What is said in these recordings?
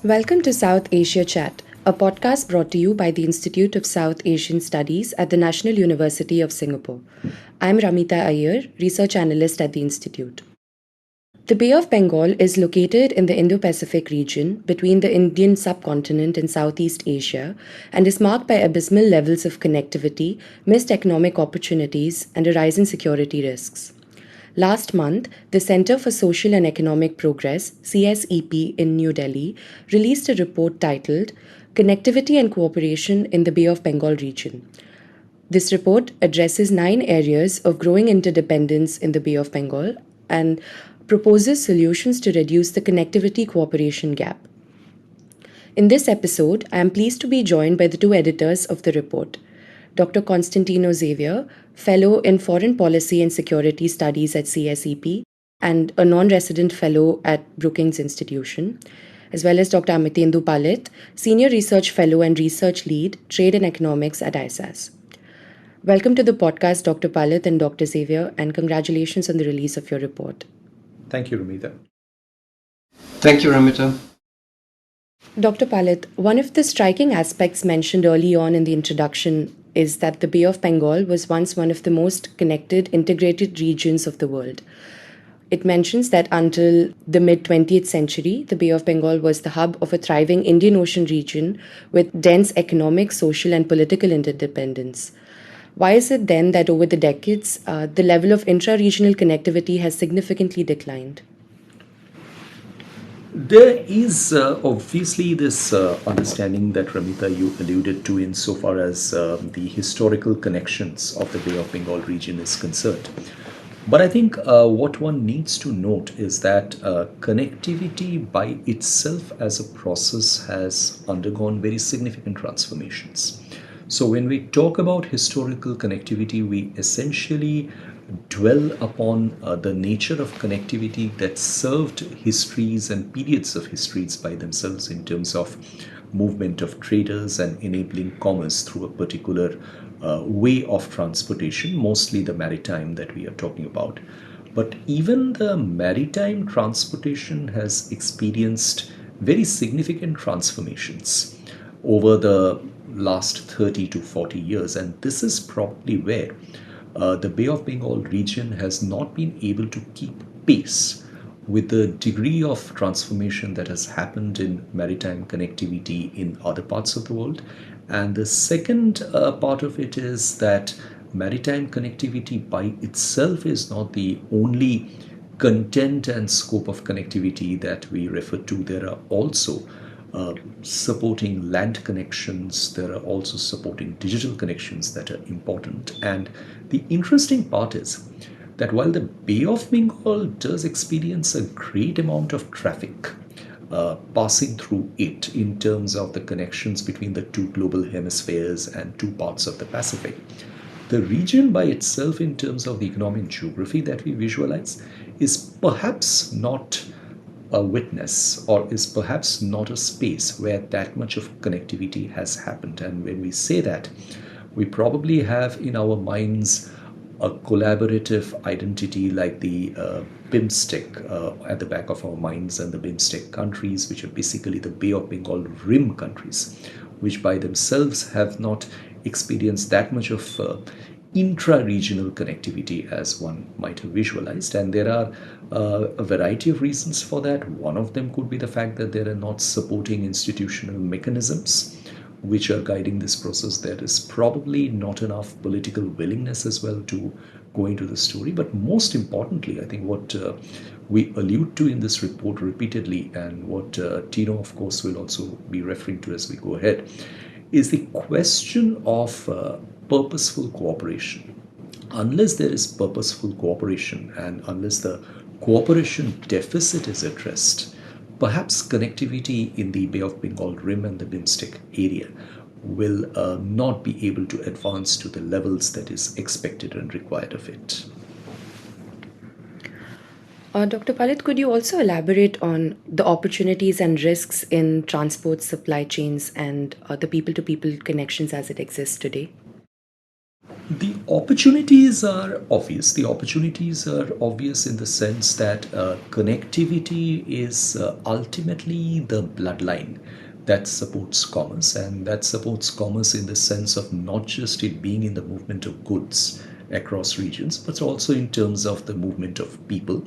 Welcome to South Asia Chat, a podcast brought to you by the Institute of South Asian Studies at the National University of Singapore. I'm Ramita Iyer, Research Analyst at the Institute. The Bay of Bengal is located in the Indo-Pacific region between the Indian subcontinent and Southeast Asia and is marked by abysmal levels of connectivity, missed economic opportunities, and a rise in security risks. Last month, the Center for Social and Economic Progress, CSEP, in New Delhi, released a report titled Connectivity and Cooperation in the Bay of Bengal Region. This report addresses 9 areas of growing interdependence in the Bay of Bengal and proposes solutions to reduce the connectivity cooperation gap. In this episode, I am pleased to be joined by the 2 editors of the report, Dr. Constantino Xavier, Fellow in Foreign Policy and Security Studies at CSEP and a non-resident fellow at Brookings Institution, as well as Dr. Amitendu Palit, Senior Research Fellow and Research Lead, Trade and Economics at ISAS. Welcome to the podcast, Dr. Palit and Dr. Xavier, and congratulations on the release of your report. Thank you, Ramita. Thank you, Ramita. Dr. Palit, one of the striking aspects mentioned early on in the introduction is that the Bay of Bengal was once one of the most connected, integrated regions of the world. It mentions that until the mid-20th century, the Bay of Bengal was the hub of a thriving Indian Ocean region with dense economic, social, and political interdependence. Why is it then that over the decades, the level of intra-regional connectivity has significantly declined? There is obviously this understanding that, Ramita, you alluded to insofar as the historical connections of the Bay of Bengal region is concerned. But I think what one needs to note is that connectivity by itself as a process has undergone very significant transformations. So when we talk about historical connectivity, we essentially dwell upon the nature of connectivity that served histories and periods of histories by themselves in terms of movement of traders and enabling commerce through a particular way of transportation, mostly the maritime that we are talking about. But even the maritime transportation has experienced very significant transformations over the last 30 to 40 years, and this is probably where the Bay of Bengal region has not been able to keep pace with the degree of transformation that has happened in maritime connectivity in other parts of the world. And the second part of it is that maritime connectivity by itself is not the only content and scope of connectivity that we refer to. There are also supporting land connections, there are also supporting digital connections that are important. And the interesting part is that while the Bay of Bengal does experience a great amount of traffic passing through it in terms of the connections between the 2 global hemispheres and 2 parts of the Pacific, the region by itself in terms of the economic geography that we visualize is perhaps not a witness or is perhaps not a space where that much of connectivity has happened. And when we say that, we probably have in our minds a collaborative identity like the BIMSTEC at the back of our minds, and the BIMSTEC countries, which are basically the Bay of Bengal Rim countries, which by themselves have not experienced that much of intra-regional connectivity as one might have visualized. And there are a variety of reasons for that. One of them could be the fact that there are not supporting institutional mechanisms which are guiding this process. There is probably not enough political willingness as well to go into the story. But most importantly, I think what we allude to in this report repeatedly, and what Tino, of course, will also be referring to as we go ahead, is the question of purposeful cooperation. Unless there is purposeful cooperation and unless the cooperation deficit is addressed, perhaps connectivity in the Bay of Bengal Rim and the BIMSTEC area will not be able to advance to the levels that is expected and required of it. Dr. Palit, could you also elaborate on the opportunities and risks in transport supply chains and the people-to-people connections as it exists today? The Opportunities are obvious. The opportunities are obvious in the sense that connectivity is ultimately the bloodline that supports commerce, and that supports commerce in the sense of not just it being in the movement of goods across regions, but also in terms of the movement of people,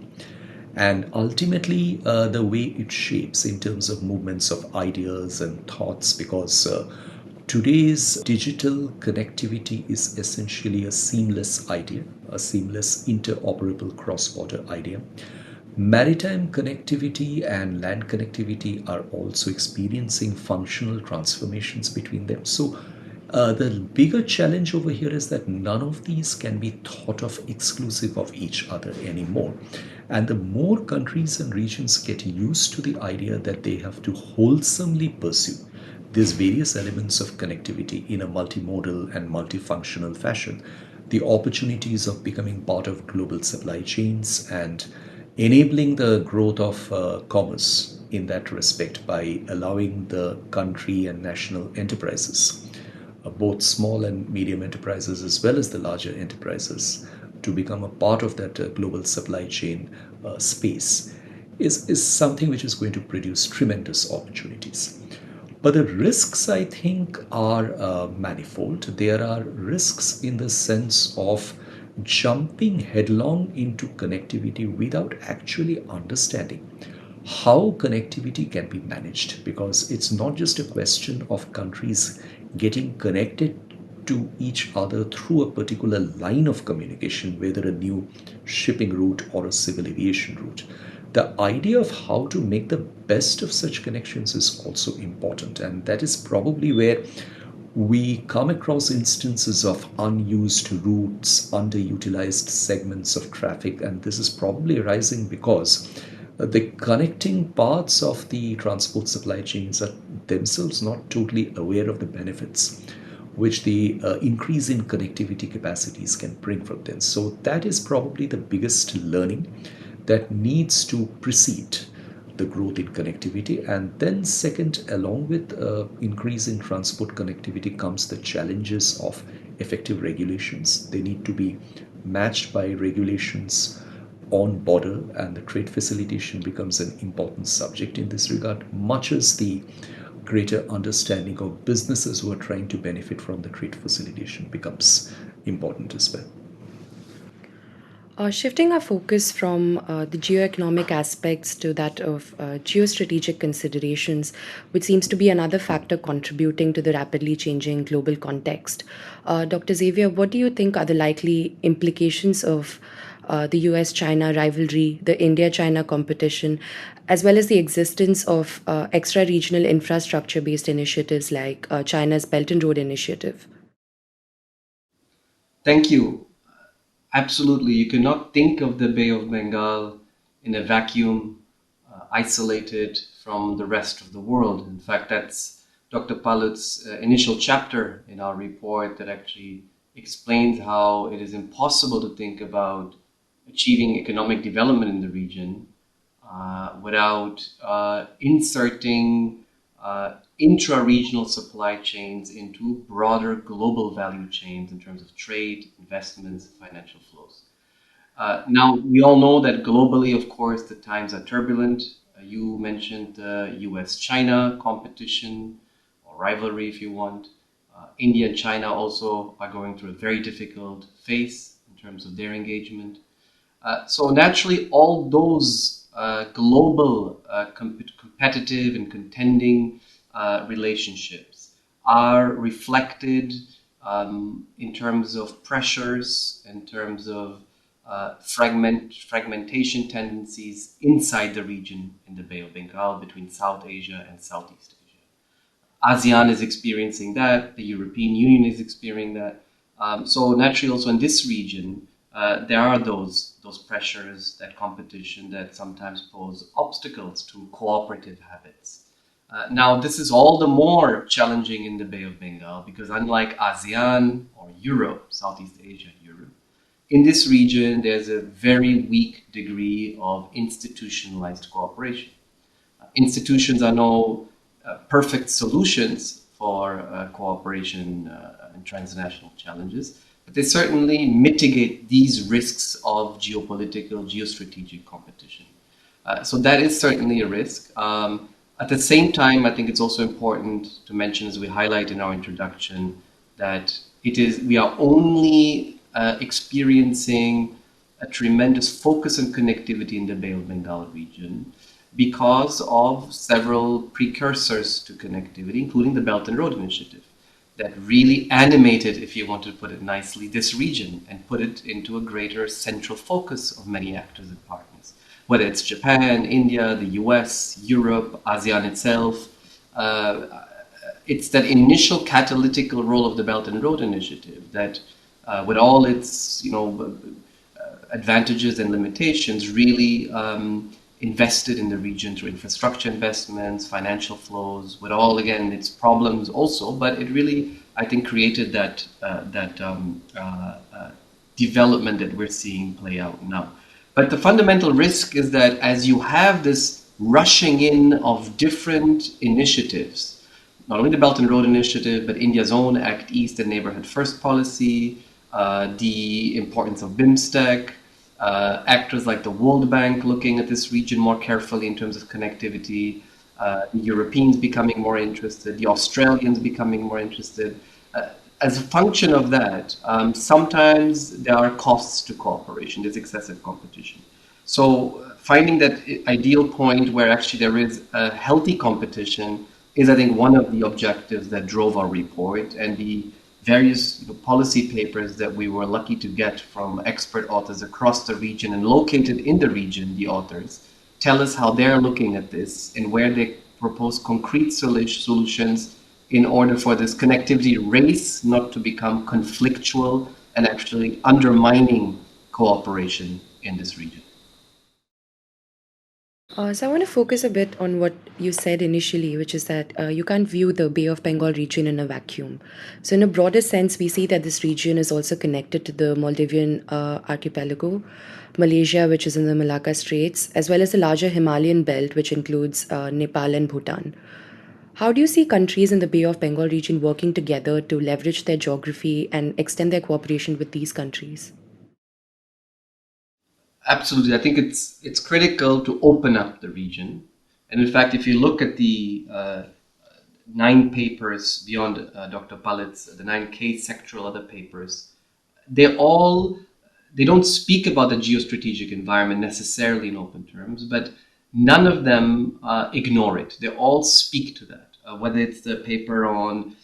and ultimately the way it shapes in terms of movements of ideas and thoughts, because today's digital connectivity is essentially a seamless idea, a seamless interoperable cross-border idea. Maritime connectivity and land connectivity are also experiencing functional transformations between them. So the bigger challenge over here is that none of these can be thought of exclusive of each other anymore. And the more countries and regions get used to the idea that they have to wholesomely pursue these various elements of connectivity in a multimodal and multifunctional fashion, the opportunities of becoming part of global supply chains and enabling the growth of commerce in that respect by allowing the country and national enterprises, both small and medium enterprises as well as the larger enterprises, to become a part of that global supply chain space is something which is going to produce tremendous opportunities. But the risks, I think, are manifold. There are risks in the sense of jumping headlong into connectivity without actually understanding how connectivity can be managed, because it's not just a question of countries getting connected to each other through a particular line of communication, whether a new shipping route or a civil aviation route. The idea of how to make the best of such connections is also important, and that is probably where we come across instances of unused routes, underutilized segments of traffic, and this is probably arising because the connecting parts of the transport supply chains are themselves not totally aware of the benefits which the increase in connectivity capacities can bring from them. So that is probably the biggest learning that needs to precede the growth in connectivity. And then second, along with increase in transport connectivity comes the challenges of effective regulations. They need to be matched by regulations on border, and the trade facilitation becomes an important subject in this regard, much as the greater understanding of businesses who are trying to benefit from the trade facilitation becomes important as well. Shifting our focus from the geoeconomic aspects to that of geostrategic considerations, which seems to be another factor contributing to the rapidly changing global context. Dr. Xavier, what do you think are the likely implications of the US China rivalry, the India China competition, as well as the existence of extra regional infrastructure based initiatives like China's Belt and Road Initiative? Thank you. Absolutely. You cannot think of the Bay of Bengal in a vacuum, isolated from the rest of the world. In fact, that's Dr. Palit's initial chapter in our report that actually explains how it is impossible to think about achieving economic development in the region without inserting intra-regional supply chains into broader global value chains in terms of trade, investments, financial flows. Now, we all know that globally, of course, the times are turbulent. You mentioned the US-China competition or rivalry, if you want. India and China also are going through a very difficult phase in terms of their engagement. So naturally, all those global competitive and contending relationships are reflected in terms of pressures, in terms of fragmentation tendencies inside the region in the Bay of Bengal between South Asia and Southeast Asia. ASEAN is experiencing that, the European Union is experiencing that. So naturally also in this region, there are those pressures, that competition that sometimes pose obstacles to cooperative habits. Now, this is all the more challenging in the Bay of Bengal because unlike ASEAN or Europe, Southeast Asia, Europe, in this region, there's a very weak degree of institutionalized cooperation. Institutions are no perfect solutions for cooperation and transnational challenges, but they certainly mitigate these risks of geopolitical, geostrategic competition. So that is certainly a risk. At the same time, I think it's also important to mention, as we highlight in our introduction, that we are only experiencing a tremendous focus on connectivity in the Bay of Bengal region because of several precursors to connectivity, including the Belt and Road Initiative, that really animated, if you want to put it nicely, this region and put it into a greater central focus of many actors and partners, whether it's Japan, India, the US, Europe, ASEAN itself. It's that initial catalytic role of the Belt and Road Initiative that, with all its advantages and limitations, really invested in the region through infrastructure investments, financial flows, with all, again, its problems also, but it really, I think, created that development that we're seeing play out now. But the fundamental risk is that as you have this rushing in of different initiatives, not only the Belt and Road Initiative, but India's own Act East and Neighborhood First policy, the importance of BIMSTEC, actors like the World Bank looking at this region more carefully in terms of connectivity, the Europeans becoming more interested, the Australians becoming more interested. As a function of that, sometimes there are costs to cooperation, there's excessive competition. So finding that ideal point where actually there is a healthy competition is, I think, one of the objectives that drove our report, and the various policy papers that we were lucky to get from expert authors across the region and located in the region, the authors, tell us how they're looking at this and where they propose concrete solutions in order for this connectivity race not to become conflictual and actually undermining cooperation in this region. So I want to focus a bit on what you said initially, which is that you can't view the Bay of Bengal region in a vacuum. So in a broader sense, we see that this region is also connected to the Maldivian archipelago, Malaysia, which is in the Malacca Straits, as well as the larger Himalayan belt, which includes Nepal and Bhutan. How do you see countries in the Bay of Bengal region working together to leverage their geography and extend their cooperation with these countries? Absolutely. I think it's critical to open up the region. And in fact, if you look at the 9 papers beyond Dr. Palit's, the 9 case sectoral other papers, they don't speak about the geostrategic environment necessarily in open terms, but none of them ignore it. They all speak to that, whether it's the paper on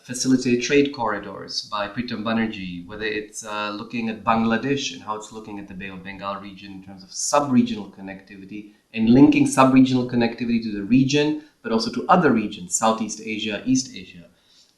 facilitated trade corridors by Pritam Banerjee, whether it's looking at Bangladesh and how it's looking at the Bay of Bengal region in terms of sub-regional connectivity and linking sub-regional connectivity to the region, but also to other regions, Southeast Asia, East Asia.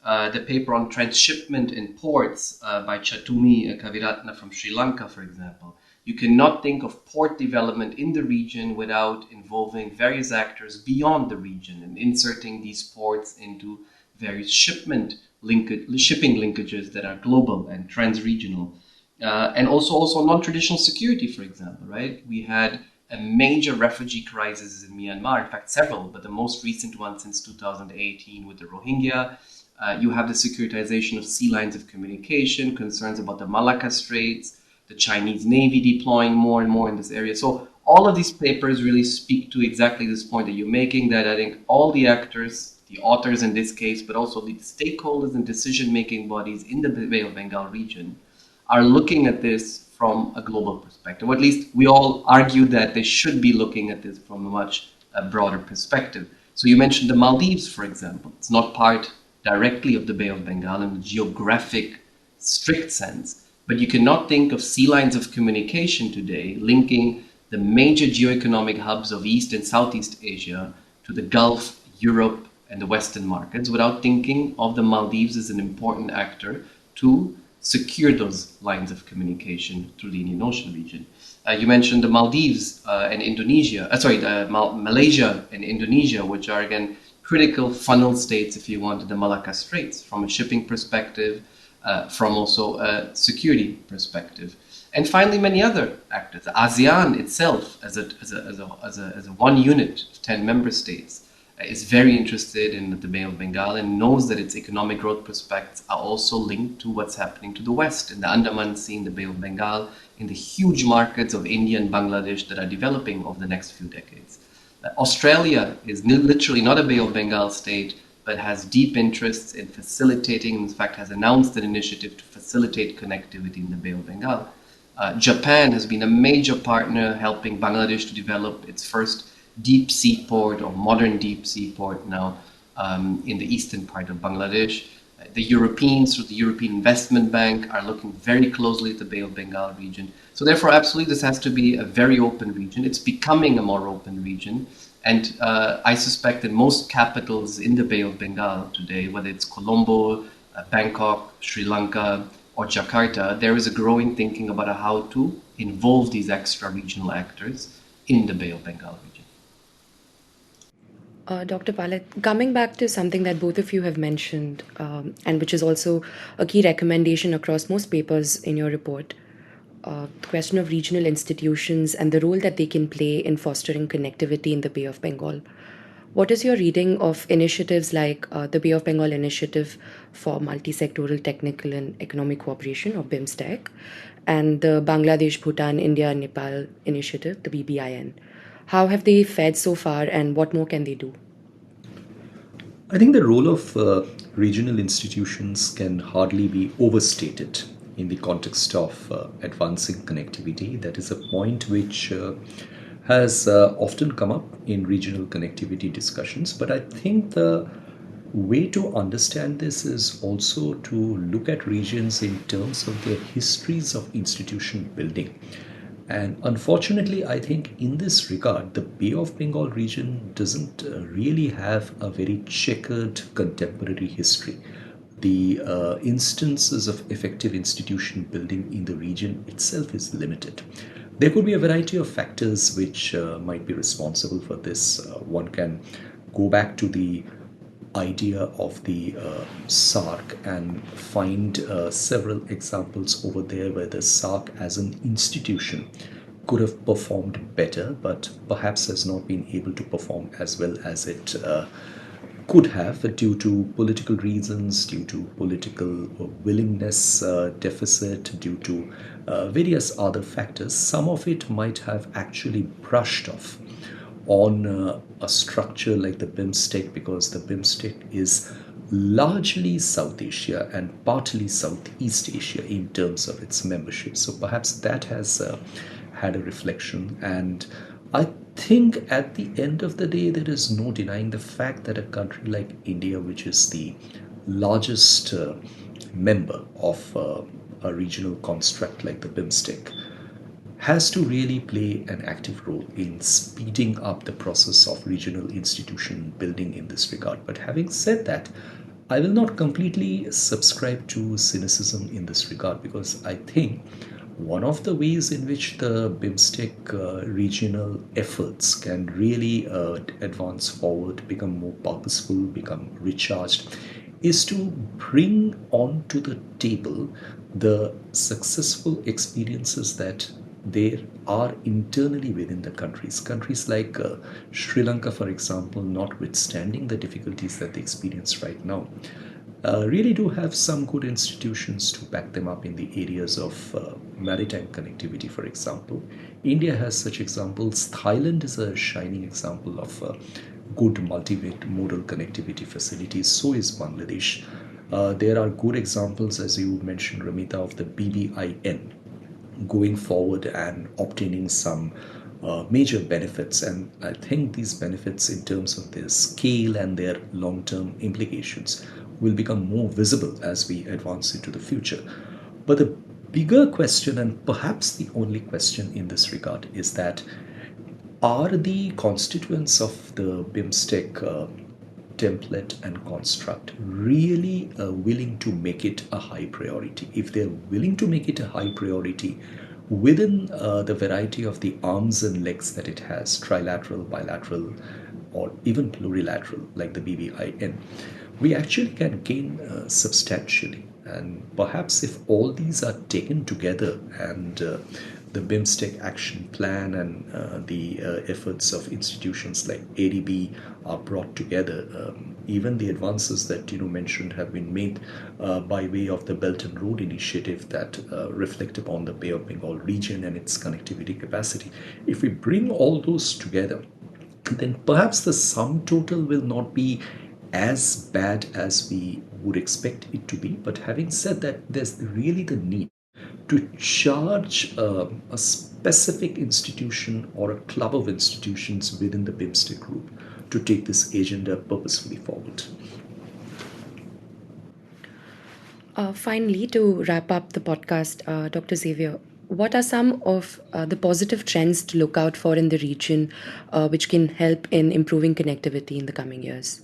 The paper on transshipment in ports by Chatumi Kaviratna from Sri Lanka, for example. You cannot think of port development in the region without involving various actors beyond the region and inserting these ports into various shipping linkages that are global and trans-regional. And also non-traditional security, for example, right? We had a major refugee crisis in Myanmar, in fact, several, but the most recent one since 2018 with the Rohingya. You have the securitization of sea lines of communication, concerns about the Malacca Straits, the Chinese Navy deploying more and more in this area. So all of these papers really speak to exactly this point that you're making, that I think all the actors, the authors in this case, but also the stakeholders and decision-making bodies in the Bay of Bengal region are looking at this from a global perspective. Or at least we all argue that they should be looking at this from a much broader perspective. So you mentioned the Maldives, for example. It's not part directly of the Bay of Bengal in the geographic strict sense, but you cannot think of sea lines of communication today linking the major geoeconomic hubs of East and Southeast Asia to the Gulf, Europe, and the Western markets without thinking of the Maldives as an important actor to secure those lines of communication through the Indian Ocean region. You mentioned the Maldives and Indonesia, Malaysia and Indonesia, which are, again, critical funnel states, if you want, to the Malacca Straits from a shipping perspective, from also a security perspective. And finally, many other actors. ASEAN itself as a one unit of 10 member states, is very interested in the Bay of Bengal and knows that its economic growth prospects are also linked to what's happening to the West, in the Andaman Sea, in the Bay of Bengal, in the huge markets of India and Bangladesh that are developing over the next few decades. Australia is literally not a Bay of Bengal state, but has deep interests in facilitating, in fact, has announced an initiative to facilitate connectivity in the Bay of Bengal. Japan has been a major partner helping Bangladesh to develop its first deep sea port or modern deep sea port now in the eastern part of Bangladesh. The Europeans, through the European Investment Bank, are looking very closely at the Bay of Bengal region. So therefore, absolutely, this has to be a very open region. It's becoming a more open region. And I suspect that most capitals in the Bay of Bengal today, whether it's Colombo, Bangkok, Sri Lanka, or Jakarta, there is a growing thinking about how to involve these extra regional actors in the Bay of Bengal region. Dr. Palit, coming back to something that both of you have mentioned, and which is also a key recommendation across most papers in your report, the question of regional institutions and the role that they can play in fostering connectivity in the Bay of Bengal. What is your reading of initiatives like the Bay of Bengal Initiative for Multi-Sectoral Technical and Economic Cooperation, or BIMSTEC, and the Bangladesh, Bhutan, India, Nepal Initiative, the BBIN? How have they fared so far, and what more can they do? I think the role of regional institutions can hardly be overstated in the context of advancing connectivity. That is a point which has often come up in regional connectivity discussions. But I think the way to understand this is also to look at regions in terms of their histories of institution building. And unfortunately, I think in this regard, the Bay of Bengal region doesn't really have a very checkered contemporary history. The instances of effective institution building in the region itself is limited. There could be a variety of factors which might be responsible for this. One can go back to the idea of the SARC and find several examples over there where the SARC as an institution could have performed better, but perhaps has not been able to perform as well as it could have due to political reasons, due to political willingness deficit, due to various other factors. Some of it might have actually brushed off on a structure like the BIMSTEC, because the BIMSTEC is largely South Asia and partly Southeast Asia in terms of its membership. So perhaps that has had a reflection. And I think at the end of the day, there is no denying the fact that a country like India, which is the largest member of a regional construct like the BIMSTEC, has to really play an active role in speeding up the process of regional institution building in this regard. But having said that, I will not completely subscribe to cynicism in this regard, because I think one of the ways in which the BIMSTEC regional efforts can really advance forward, become more purposeful, become recharged, is to bring onto the table the successful experiences that there are internally within the countries. Countries like Sri Lanka, for example, notwithstanding the difficulties that they experience right now, really do have some good institutions to back them up in the areas of maritime connectivity, for example. India has such examples. Thailand is a shining example of good multimodal connectivity facilities. So is Bangladesh. There are good examples, as you mentioned, Ramita, of the BBIN going forward and obtaining some major benefits. And I think these benefits, in terms of their scale and their long-term implications, will become more visible as we advance into the future. But the bigger question, and perhaps the only question in this regard, is that are the constituents of the BIMSTEC template and construct really willing to make it a high priority? If they're willing to make it a high priority within the variety of the arms and legs that it has, trilateral, bilateral, or even plurilateral, like the BBIN, we actually can gain substantially. And perhaps if all these are taken together and the BIMSTEC action plan and the efforts of institutions like ADB are brought together. Even the advances that mentioned have been made by way of the Belt and Road Initiative that reflect upon the Bay of Bengal region and its connectivity capacity. If we bring all those together, then perhaps the sum total will not be as bad as we would expect it to be. But having said that, there's really the need to charge a specific institution or a club of institutions within the BIMSTEC group to take this agenda purposefully forward. Finally, to wrap up the podcast, Dr. Xavier, what are some of the positive trends to look out for in the region which can help in improving connectivity in the coming years?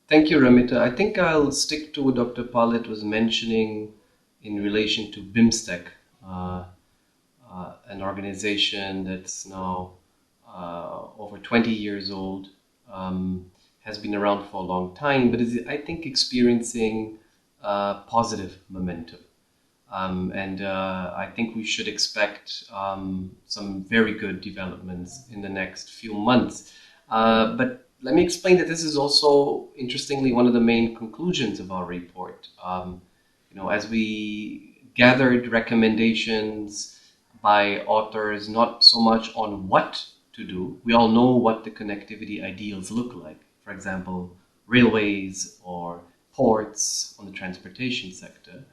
Thank you, Ramita. I think I'll stick to what Dr. Palit was mentioning in relation to BIMSTEC, an organization that's now over 20 years old, has been around for a long time, but is, I think, experiencing positive momentum. And I think we should expect some very good developments in the next few months. But let me explain that this is also, interestingly, one of the main conclusions of our report. As we gathered recommendations by authors, not so much on what to do. We all know what the connectivity ideals look like. For example, railways or ports on the transportation sector.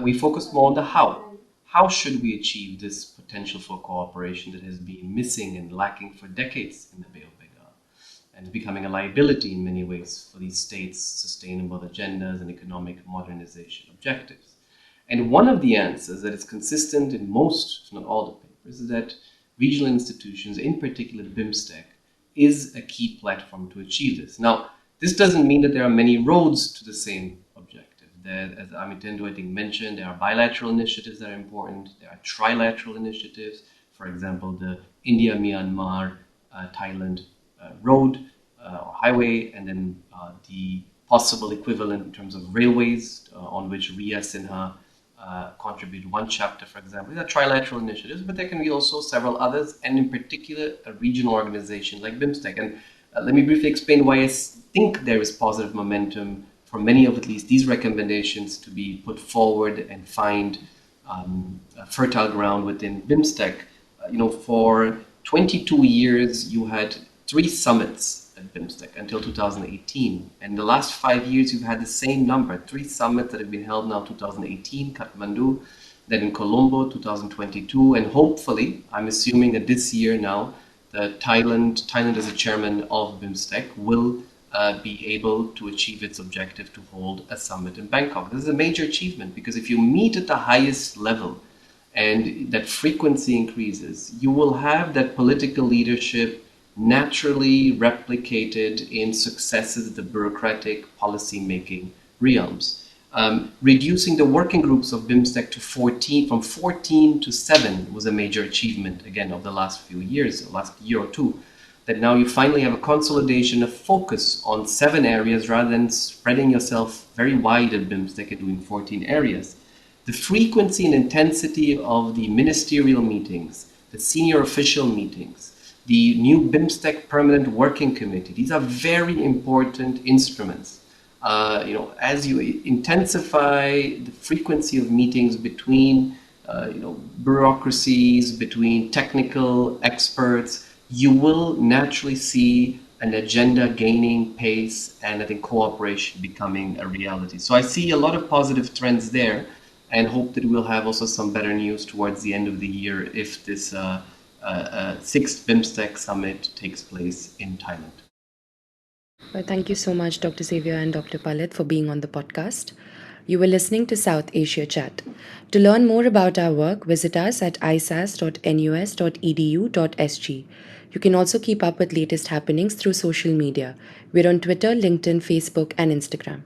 We focused more on the how. How should we achieve this potential for cooperation that has been missing and lacking for decades in the Bay of Bengal and is becoming a liability in many ways for these states' sustainable agendas and economic modernization objectives? And one of the answers that is consistent in most, if not all, the papers is that regional institutions, in particular BIMSTEC, is a key platform to achieve this. Now, this doesn't mean that there are many roads to the same objective. As Amitendu, I think, mentioned, there are bilateral initiatives that are important. There are trilateral initiatives. For example, the India-Myanmar, Thailand road or highway, and then the possible equivalent in terms of railways on which Ria Sinha contribute one chapter, for example. These are trilateral initiatives, but there can be also several others, and in particular, a regional organization like BIMSTEC. And let me briefly explain why I think there is positive momentum for many of at least these recommendations to be put forward and find fertile ground within BIMSTEC. For 22 years, you had 3 summits at BIMSTEC until 2018. And the last 5 years, you've had the same number, 3 summits that have been held now, 2018, Kathmandu, then in Colombo, 2022. And hopefully, I'm assuming that this year now, Thailand as a chairman of BIMSTEC will be able to achieve its objective to hold a summit in Bangkok. This is a major achievement because if you meet at the highest level and that frequency increases, you will have that political leadership naturally replicated in successes at the bureaucratic policy-making realms. Reducing the working groups of BIMSTEC from 14 to 7 was a major achievement, again, of the last few years, the last year or two, that now you finally have a consolidation, a focus on 7 areas rather than spreading yourself very wide at BIMSTEC and doing 14 areas. The frequency and intensity of the ministerial meetings, the senior official meetings, the new BIMSTEC Permanent Working Committee, these are very important instruments. As you intensify the frequency of meetings between, bureaucracies, between technical experts, you will naturally see an agenda gaining pace and I think cooperation becoming a reality. So I see a lot of positive trends there and hope that we'll have also some better news towards the end of the year if this 6th BIMSTEC summit takes place in Thailand. Well, thank you so much, Dr. Xavier and Dr. Palit, for being on the podcast. You were listening to South Asia Chat. To learn more about our work, visit us at isas.nus.edu.sg. You can also keep up with latest happenings through social media. We're on Twitter, LinkedIn, Facebook, and Instagram.